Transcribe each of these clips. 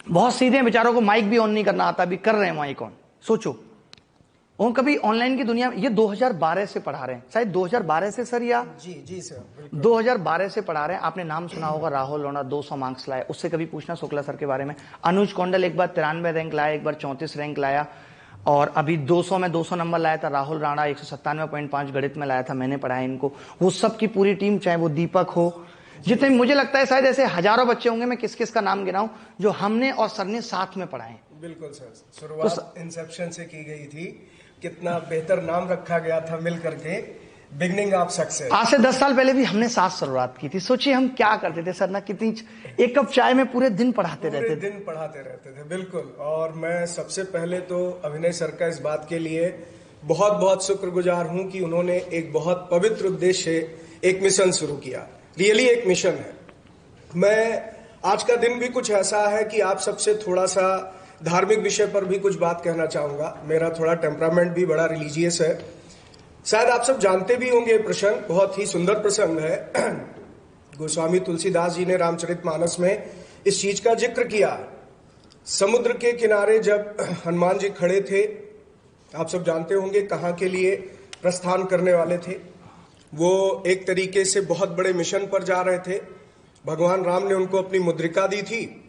बहुत सीधे बेचारों को माइक भी ऑन नहीं करना आता, अभी कर रहे हैं माइक ऑन। सोचो, और कभी ऑनलाइन की दुनिया में, ये 2012 से पढ़ा रहे हैं, शायद 2012 से सर, या जी सर 2012 से पढ़ा रहे हैं। आपने नाम सुना होगा, राहुल लोढ़ा 200 मार्क्स लाए, उससे कभी पूछना शुक्ला सर के बारे में। अनुज कौंडल एक बार 93 रैंक लाया, एक बार 34 रैंक लाया, और अभी 200 में 200 नंबर लाया था राहुल राणा, 197.5 गणित में लाया था, मैंने पढ़ाया इनको। वो सब की पूरी टीम, चाहे वो दीपक हो, जितने, मुझे लगता है शायद ऐसे हजारों बच्चे होंगे, मैं किस किस का नाम गिनाऊं, जो हमने और सर ने साथ में पढ़ाए। बिल्कुल सर, शुरुआत इंसेप्शन से की गई थी, कितना बेहतर नाम रखा गया था मिल करके, बिगनिंग ऑफ सक्सेस। आज से 10 साल पहले भी हमने साथ शुरुआत की थी। सोचिए हम क्या करते थे सर ना, कितनी, एक कप चाय में पूरे दिन पढ़ाते रहते थे। बिल्कुल। और मैं सबसे पहले तो अभिनय सर का इस बात के लिए बहुत बहुत शुक्रगुजार हूं कि उन्होंने एक बहुत पवित्र उद्देश्य से एक मिशन शुरू किया। रियली एक मिशन है। मैं आज का दिन भी कुछ ऐसा है कि आप सबसे थोड़ा सा धार्मिक विषय पर भी कुछ बात कहना चाहूंगा। मेरा थोड़ा टेम्परामेंट भी बड़ा रिलीजियस है। शायद आप सब जानते भी होंगे, प्रसंग बहुत ही सुंदर प्रसंग है। गोस्वामी तुलसीदास जी ने रामचरितमानस में इस चीज का जिक्र किया। समुद्र के किनारे जब हनुमान जी खड़े थे, आप सब जानते होंगे कहाँ के लिए प्रस्थान करने वाले थे। वो एक तरीके से बहुत बड़े मिशन पर जा रहे थे। भगवान राम ने उनको अपनी मुद्रिका दी थी,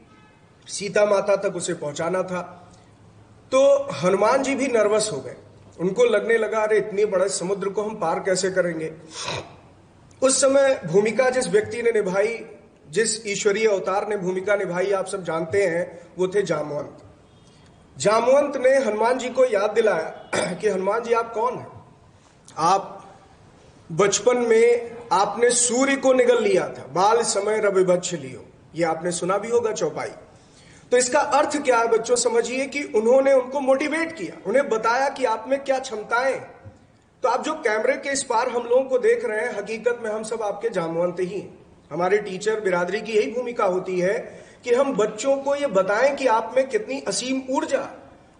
सीता माता तक उसे पहुंचाना था। तो हनुमान जी भी नर्वस हो गए। उनको लगने लगा, अरे इतनी बड़े समुद्र को हम पार कैसे करेंगे। उस समय भूमिका जिस व्यक्ति ने निभाई, जिस ईश्वरीय अवतार ने भूमिका निभाई, आप सब जानते हैं, वो थे जामवंत। जामवंत ने हनुमान जी को याद दिलाया कि हनुमान जी आप कौन हैं। आप बचपन में आपने सूर्य को निगल लिया था, बाल समय रवि बच्छ लियो, ये आपने सुना भी होगा चौपाई। तो इसका अर्थ क्या है बच्चों, समझिए कि उन्होंने उनको मोटिवेट किया, उन्हें बताया कि आप में क्या क्षमताएं। तो आप जो कैमरे के इस पार हम लोगों को देख रहे हैं, हकीकत में हम सब आपके जामवंत ही हैं। हमारे टीचर बिरादरी की यही भूमिका होती है कि हम बच्चों को ये बताएं कि आप में कितनी असीम ऊर्जा,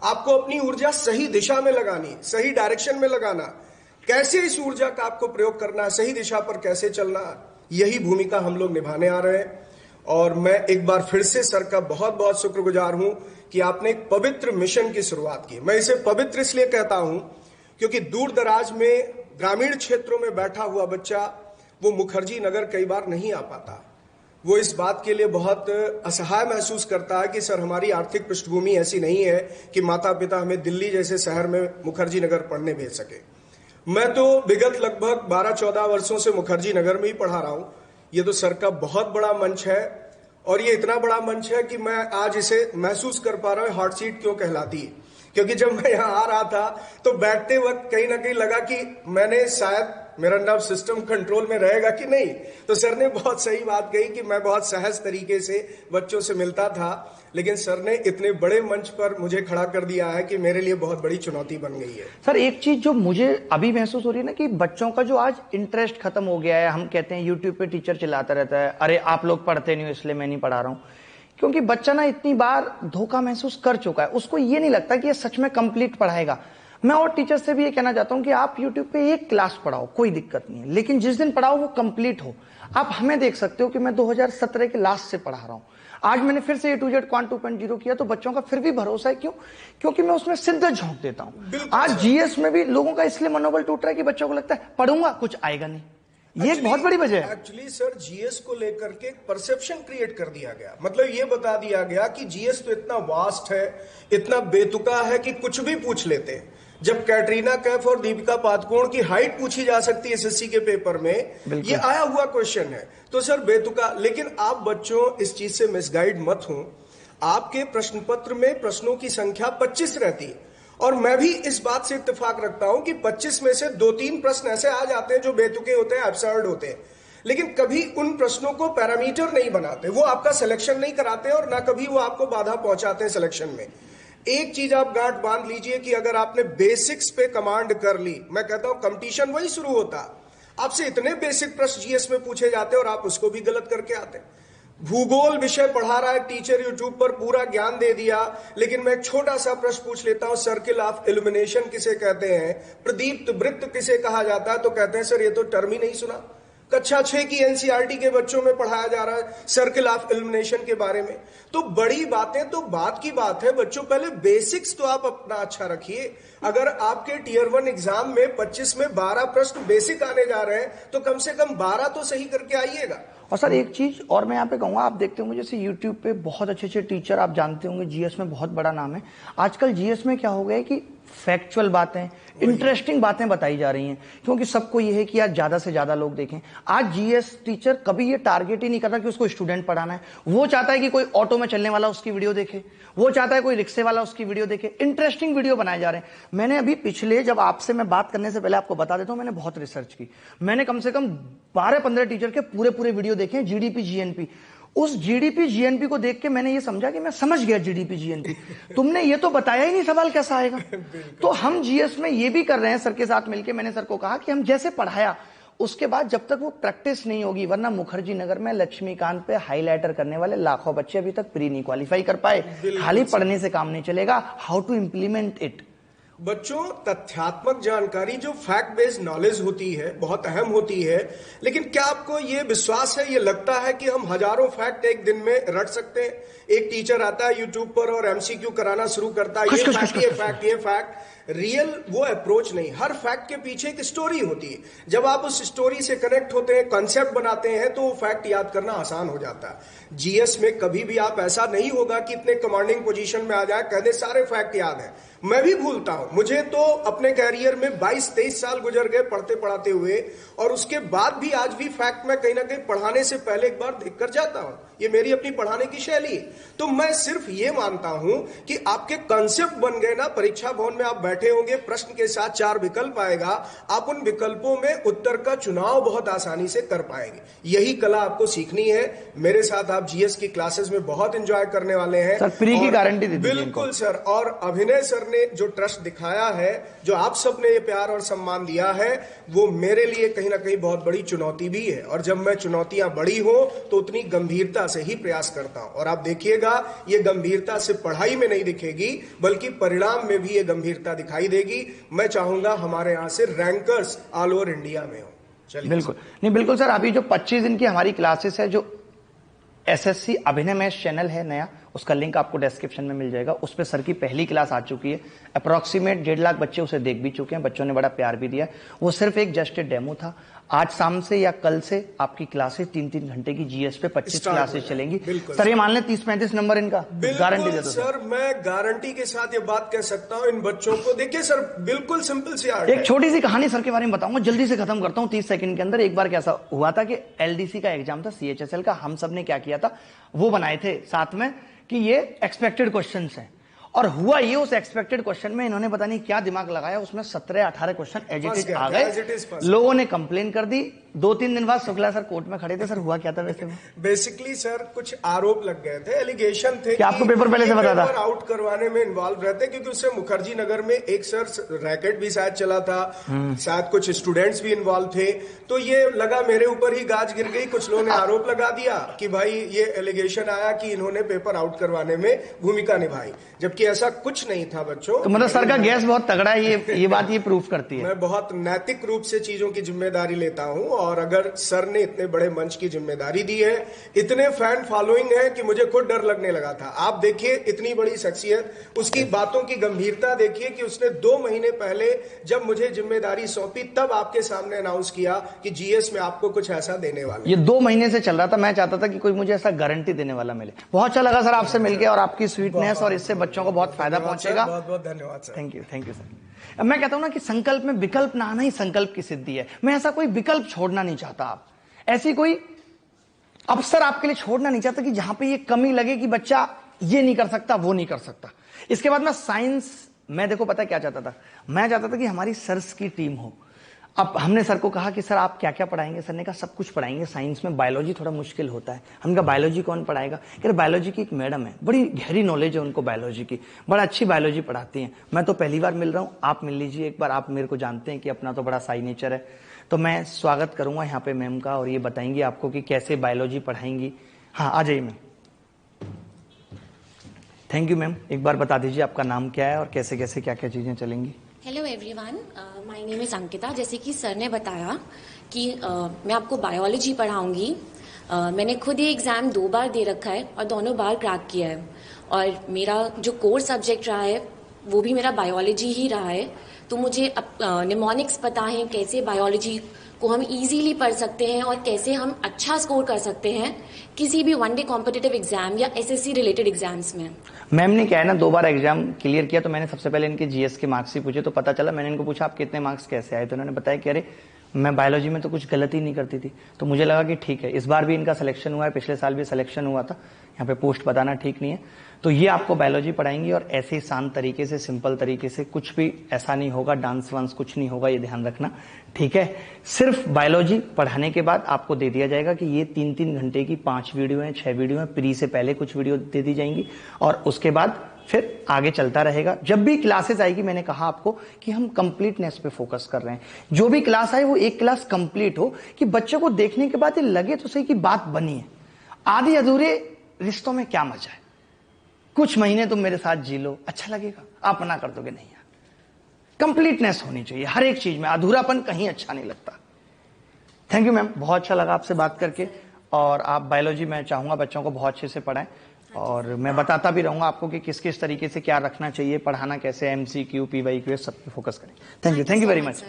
आपको अपनी ऊर्जा सही दिशा में लगानी, सही डायरेक्शन में लगाना, कैसे इस ऊर्जा का आपको प्रयोग करना है, सही दिशा पर कैसे चलना, यही भूमिका हम लोग निभाने आ रहे हैं। और मैं एक बार फिर से सर का बहुत बहुत शुक्रगुजार हूं कि आपने एक पवित्र मिशन की शुरुआत की। मैं इसे पवित्र इसलिए कहता हूं क्योंकि दूर दराज में ग्रामीण क्षेत्रों में बैठा हुआ बच्चा वो मुखर्जी नगर कई बार नहीं आ पाता। वो इस बात के लिए बहुत असहाय महसूस करता है कि सर हमारी आर्थिक पृष्ठभूमि ऐसी नहीं है कि माता पिता हमें दिल्ली जैसे शहर में मुखर्जी नगर पढ़ने भेज सके। मैं तो विगत लगभग 12-14 वर्षों से मुखर्जी नगर में ही पढ़ा रहा हूं। ये तो सर का बहुत बड़ा मंच है, और ये इतना बड़ा मंच है कि मैं आज इसे महसूस कर पा रहा हूं हॉट सीट क्यों कहलाती है। क्योंकि जब मैं यहाँ आ रहा था तो बैठते वक्त कहीं ना कहीं लगा कि मैंने शायद मेरा नर्व सिस्टम कंट्रोल में रहेगा कि नहीं। तो सर ने बहुत सही बात कही कि मैं बहुत सहज तरीके से बच्चों से मिलता था, लेकिन सर ने इतने बड़े मंच पर मुझे खड़ा कर दिया है कि मेरे लिए बहुत बड़ी चुनौती बन गई है। सर एक चीज जो मुझे अभी महसूस हो रही है ना, कि बच्चों का जो आज इंटरेस्ट खत्म हो गया है। हम कहते हैं यूट्यूब पे टीचर चिल्लाता रहता है, अरे आप लोग पढ़ते नहीं हो इसलिए मैं नहीं पढ़ा रहा हूं। क्योंकि बच्चा ना इतनी बार धोखा महसूस कर चुका है, उसको ये नहीं लगता कि ये सच में कंप्लीट पढ़ाएगा। मैं और टीचर से भी ये कहना चाहता हूं कि आप यूट्यूब पे एक क्लास पढ़ाओ, कोई दिक्कत नहीं है, लेकिन जिस दिन पढ़ाओ वो कंप्लीट हो। आप हमें देख सकते हो कि मैं 2017 के लास्ट से पढ़ा रहा हूं। आज मैंने फिर से A to Z क्वांट 2.0 किया, तो बच्चों का फिर भी भरोसा है। क्यों? क्योंकि मैं उसमें सिद्ध झोंक देता हूं। आज जीएस में भी लोगों का इसलिए मनोबल टूट रहा है कि बच्चों को लगता है पढ़ूंगा कुछ आएगा नहीं। ये एक बहुत बड़ी वजह है। एक्चुअली सर जीएस को लेकर के परसेप्शन क्रिएट कर दिया गया। मतलब ये बता दिया गया कि जीएस तो इतना वास्ट है, इतना बेतुका है कि कुछ भी पूछ लेते हैं। जब कैटरीना कैफ और दीपिका पादुकोण की हाइट पूछी जा सकती है एसएससी के पेपर में, ये आया हुआ क्वेश्चन है, तो सर बेतुका। लेकिन आप बच्चों इस चीज से मिसगाइड मत हो। आपके प्रश्न पत्र में प्रश्नों की संख्या 25 रहती है, और मैं भी इस बात से इत्तेफाक रखता हूं कि 25 में से 2-3 प्रश्न ऐसे आ जाते हैं जो बेतुके होते हैं, एब्सर्ड होते हैं, लेकिन कभी उन प्रश्नों को पैरामीटर नहीं बनाते। वो आपका सिलेक्शन नहीं कराते और ना कभी वो आपको बाधा पहुंचाते हैं सिलेक्शन में। एक चीज आप गांठ बांध लीजिए कि अगर आपने बेसिक्स पे कमांड कर ली, मैं कहता हूं कंपटीशन वही शुरू होता। आपसे इतने बेसिक प्रश्न जीएस में पूछे जाते और आप उसको भी गलत करके आते। भूगोल विषय पढ़ा रहा है टीचर, यूट्यूब पर पूरा ज्ञान दे दिया, लेकिन मैं एक छोटा सा प्रश्न पूछ लेता हूं, सर्किल ऑफ इल्यूमिनेशन किसे कहते हैं, प्रदीप्त वृत्त किसे कहा जाता है, तो कहते हैं सर ये तो टर्म ही नहीं सुना। कक्षा 6 की एनसीईआरटी के बच्चों में पढ़ाया जा रहा है सर्किल ऑफ इल्यूमिनेशन के बारे में। तो बड़ी बातें तो बात की बात है, बच्चों पहले बेसिक्स तो आप अपना अच्छा रखिए। अगर आपके टीयर 1 एग्जाम में 25 में 12 प्रश्न बेसिक आने जा रहे हैं तो कम से कम 12 तो सही करके आइएगा। और सर एक चीज और मैं यहाँ पे कहूंगा, आप देखते होंगे जैसे यूट्यूब पे बहुत अच्छे अच्छे टीचर आप जानते होंगे, जीएस में बहुत बड़ा नाम है। आजकल जीएस में क्या हो गया है कि फैक्चुअल बातें, इंटरेस्टिंग बातें बताई जा रही हैं, क्योंकि सबको ये है कि आज ज्यादा से ज्यादा लोग देखें। आज जीएस टीचर कभी ये टारगेट ही नहीं करता कि उसको स्टूडेंट पढ़ाना है। वो चाहता है कि कोई ऑटो में चलने वाला उसकी वीडियो देखे, वो चाहता है कोई रिक्शे वाला उसकी वीडियो देखे। इंटरेस्टिंग वीडियो बनाए जा रहे हैं। मैंने अभी पिछले, जब आपसे मैं बात करने से पहले आपको बता देता हूं, मैंने बहुत रिसर्च की। मैंने कम से कम 12-15 टीचर के पूरे पूरे वीडियो देखे, जीडीपी जीएनपी। उस जीडीपी जीएनपी को देख के मैंने ये समझा कि मैं समझ गया जीडीपी जीएनपी। तुमने ये तो बताया ही नहीं सवाल कैसा आएगा। तो हम जीएस में ये भी कर रहे हैं सर के साथ मिलके। मैंने सर को कहा कि हम जैसे पढ़ाया उसके बाद जब तक वो प्रैक्टिस नहीं होगी, वरना मुखर्जी नगर में लक्ष्मीकांत पे हाईलाइटर करने वाले लाखों बच्चे अभी तक प्री नहीं क्वालिफाई कर पाए। खाली पढ़ने से काम नहीं चलेगा, हाउ टू इंप्लीमेंट इट। बच्चों, तथ्यात्मक जानकारी जो फैक्ट बेस्ड नॉलेज होती है बहुत अहम होती है, लेकिन क्या आपको ये विश्वास है, ये लगता है कि हम हजारों फैक्ट एक दिन में रट सकते हैं? एक टीचर आता है यूट्यूब पर और एमसीक्यू कराना शुरू करता है, ये फैक्ट ये फैक्ट ये फैक्ट। रियल वो अप्रोच नहीं। हर फैक्ट के पीछे एक स्टोरी होती है। जब आप उस स्टोरी से कनेक्ट होते हैं, कॉन्सेप्ट बनाते हैं, तो वो फैक्ट याद करना आसान हो जाता है। जीएस में कभी भी आप ऐसा नहीं होगा कि इतने कमांडिंग पोजीशन में आ जाए, कह दे सारे फैक्ट याद है। मैं भी भूलता हूं। मुझे तो अपने कैरियर में 22-23 साल गुजर गए पढ़ते पढ़ाते हुए, और उसके बाद भी आज भी फैक्ट मैं कहीं ना कहीं पढ़ाने से पहले एक बार देख कर जाता हूं। ये मेरी अपनी पढ़ाने की शैली है। तो मैं सिर्फ ये मानता हूं कि आपके कॉन्सेप्ट बन गए ना, परीक्षा भवन में आप बैठे होंगे, प्रश्न के साथ 4 विकल्प आएगा, आप उन विकल्पों में उत्तर का चुनाव बहुत आसानी से कर पाएंगे। यही कला आपको सीखनी है। मेरे साथ आप जीएस की क्लासेस में बहुत एंजॉय करने वाले हैं सर। फ्री की गारंटी दे दीजिए। बिल्कुल सर। और अभिनय सर ने जो ट्रस्ट दिखाया है, जो आप सबने ये प्यार और सम्मान दिया है, वो मेरे लिए कहीं ना कहीं बहुत बड़ी चुनौती भी है। और जब मैं चुनौतियां बड़ी हो तो उतनी गंभीरता से ही प्रयास करता हूं। और आप देखिएगा, ये गंभीरता सिर्फ पढ़ाई में नहीं दिखेगी, बल्कि परिणाम में भी ये गंभीरता दिखाई देगी। मैं चाहूंगा हमारे यहां से रैंकर्स ऑल ओवर इंडिया में हो। चलिए। बिल्कुल नहीं, बिल्कुल सर। अभी जो 25 दिन की हमारी क्लासेस है, जो एसएससी अभिनय मैथ चैनल है नया, उसका लिंक आपको डिस्क्रिप्शन में मिल जाएगा। उस पर सर की पहली क्लास आ चुकी है। अप्रॉक्सीमेट 1.5 लाख बच्चे उसे देख भी चुके हैं। बच्चों ने बड़ा प्यार भी दिया। वो सिर्फ एक जस्ट डेमो था। आज शाम से या कल से आपकी क्लासेस 3-3 घंटे की जीएस पे 25 क्लासेस चलेंगी। सर ये मान लें 30-35 नंबर इनका गारंटी देता हूं सर। मैं गारंटी के साथ ये बात कह सकता हूं, इन बच्चों को देखिए सर, बिल्कुल सिंपल सी आर्ट। एक छोटी सी कहानी सर के बारे में बताऊंगा, जल्दी से खत्म करता हूं 30 सेकंड के अंदर। एक बार कैसा हुआ था कि एलडीसी का एग्जाम था, सीएचएसएल का। हम सब ने क्या किया था, वो बनाए थे साथ में कि ये एक्सपेक्टेड क्वेश्चंस हैं। और हुआ ये, उस एक्सपेक्टेड क्वेश्चन में इन्होंने पता नहीं क्या दिमाग लगाया, उसमें 17-18 क्वेश्चन एज इट इज आ गए। लोगों ने कंप्लेन कर दी। 2-3 दिन बाद शुक्ला सर कोर्ट में खड़े थे। सर हुआ क्या था वैसे? बेसिकली सर कुछ आरोप लग गए थे, एलिगेशन थे कि आपको पेपर पहले से पता था, पेपर आउट करवाने में इन्वॉल्व रहते, क्योंकि उससे मुखर्जी नगर में एक सर रैकेट भी शायद चला था, शायद कुछ स्टूडेंट्स भी इन्वॉल्व थे। तो ये लगा मेरे ऊपर ही गाज गिर गई। कुछ लोगों ने आरोप लगा दिया कि भाई ये एलिगेशन आया कि इन्होंने पेपर आउट करवाने में भूमिका निभाई, जबकि ऐसा कुछ नहीं था बच्चों। तो मतलब सर का गैस बहुत तगड़ा है, ये बात ये प्रूफ करती है। मैं बहुत नैतिक रूप से चीजों की जिम्मेदारी लेता हूं, और अगर सर ने इतने बड़े मंच की जिम्मेदारी दी है, इतने फैन फॉलोइंग है कि मुझे खुद डर लगने लगा था। आप देखिए, इतनी बड़ी शख्सियत, उसकी बातों की गंभीरता देखिए कि उसने 2 महीने पहले जब मुझे जिम्मेदारी सौंपी, तब आपके सामने अनाउंस किया कि जीएस में आपको कुछ ऐसा देने वाला। ये 2 महीने से चल रहा था। मैं चाहता था कि कोई मुझे ऐसा गारंटी देने वाला मिले। बहुत अच्छा लगा सर आपसे मिलकर, और आपकी स्वीटनेस, और इससे बच्चों को बहुत फायदा पहुंचेगा। बहुत बहुत धन्यवाद सर। Thank you sir. मैं कहता हूं ना कि संकल्प में विकल्प ना आना ही संकल्प की सिद्धि है। मैं ऐसा कोई विकल्प छोड़ना नहीं चाहता। आप ऐसी कोई अवसर आपके लिए छोड़ना नहीं चाहता कि जहां पे ये कमी लगे कि बच्चा ये नहीं कर सकता, वो नहीं कर सकता। इसके बाद मैं साइंस, मैं देखो पता क्या चाहता था, मैं चाहता था कि हमारी सर्स की टीम हो। अब हमने सर को कहा कि सर आप क्या क्या पढ़ाएंगे? सर ने कहा सब कुछ पढ़ाएंगे, साइंस में बायोलॉजी थोड़ा मुश्किल होता है। हमने कहा बायोलॉजी कौन पढ़ाएगा? कह रहे बायोलॉजी की एक मैडम है, बड़ी गहरी नॉलेज है उनको बायोलॉजी की, बड़ा अच्छी बायोलॉजी पढ़ाती हैं। मैं तो पहली बार मिल रहा हूँ, आप मिल लीजिए एक बार। आप मेरे को जानते हैं कि अपना तो बड़ा साई नेचर है, तो मैं स्वागत करूंगा यहाँ पे मैम का, और ये बताएंगी आपको कि कैसे बायोलॉजी पढ़ाएंगी। हाँ आ जाइए मैम। Thank you ma'am. एक बार बता दीजिए आपका नाम क्या है और कैसे कैसे क्या क्या चीजें चलेंगी। Hello everyone, my name is Ankita. जैसे कि सर ने बताया कि मैं आपको बायोलॉजी पढ़ाऊंगी। मैंने खुद ये एग्ज़ाम 2 बार दे रखा है और दोनों बार क्रैक किया है। और मेरा जो कोर सब्जेक्ट रहा है वो भी मेरा बायोलॉजी ही रहा है। तो मुझे निमोनिक्स पता है, कैसे बायोलॉजी को हम इजीली पढ़ सकते हैं और कैसे हम अच्छा स्कोर कर सकते हैं किसी भी वन डे कॉम्पिटिटिव एग्जाम या एसएससी रिलेटेड एग्जाम्स में। मैम ने क्या है ना 2 बार एग्जाम क्लियर किया, तो मैंने सबसे पहले इनके जीएस के मार्क्स ही पूछे, तो पता चला। मैंने इनको पूछा आप कितने मार्क्स कैसे आए, तो उन्होंने बताया कि अरे मैं बायोलॉजी में तो कुछ गलत ही नहीं करती थी। तो मुझे लगा कि ठीक है, इस बार भी इनका सिलेक्शन हुआ है, पिछले साल भी सिलेक्शन हुआ था। यहाँ पे पोस्ट बताना ठीक नहीं है। तो ये आपको बायोलॉजी पढ़ाएंगी और ऐसे ही शांत तरीके से, सिंपल तरीके से, कुछ भी ऐसा नहीं होगा, डांस वांस कुछ नहीं होगा, ये ध्यान रखना, ठीक है। सिर्फ बायोलॉजी पढ़ाने के बाद आपको दे दिया जाएगा कि ये 3-3 घंटे की 5 वीडियो हैं, 6 वीडियो हैं, प्री से पहले कुछ वीडियो दे दी जाएंगी और उसके बाद फिर आगे चलता रहेगा। जब भी क्लासेस आएगी, मैंने कहा आपको कि हम कंप्लीटनेस पे फोकस कर रहे हैं। जो भी क्लास आए वो एक क्लास कंप्लीट हो, कि बच्चों को देखने के बाद ये लगे तो सही कि बात बनी है। आधे अधूरे रिश्तों में क्या मजा है। कुछ महीने तुम मेरे साथ जी लो, अच्छा लगेगा, आप मना कर दोगे नहीं यार। कंप्लीटनेस होनी चाहिए हर एक चीज में, अधूरापन कहीं अच्छा नहीं लगता। थैंक यू मैम, बहुत अच्छा लगा आपसे बात करके। और आप बायोलॉजी, मैं चाहूंगा बच्चों को बहुत अच्छे से पढ़ाएं और मैं बताता भी रहूंगा आपको कि किस किस तरीके से क्या रखना चाहिए, पढ़ाना कैसे, एमसीक्यू, पीवाईक्यू, सब पे फोकस करें। Thank you very much.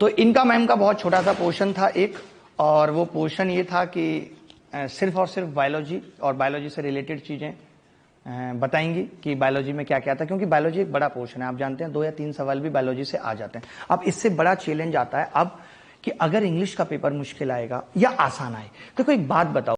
तो इनका मैम का बहुत छोटा सा पोर्शन था एक, और वो पोर्शन ये था कि सिर्फ और सिर्फ बायोलॉजी और बायोलॉजी से रिलेटेड चीजें बताएंगी कि बायोलॉजी में क्या क्या था, क्योंकि बायोलॉजी एक बड़ा पोर्शन है। आप जानते हैं 2 या 3 सवाल भी बायोलॉजी से आ जाते हैं। अब इससे बड़ा चैलेंज आता है अब कि अगर इंग्लिश का पेपर मुश्किल आएगा या आसान आए। देखो एक बात बताओ,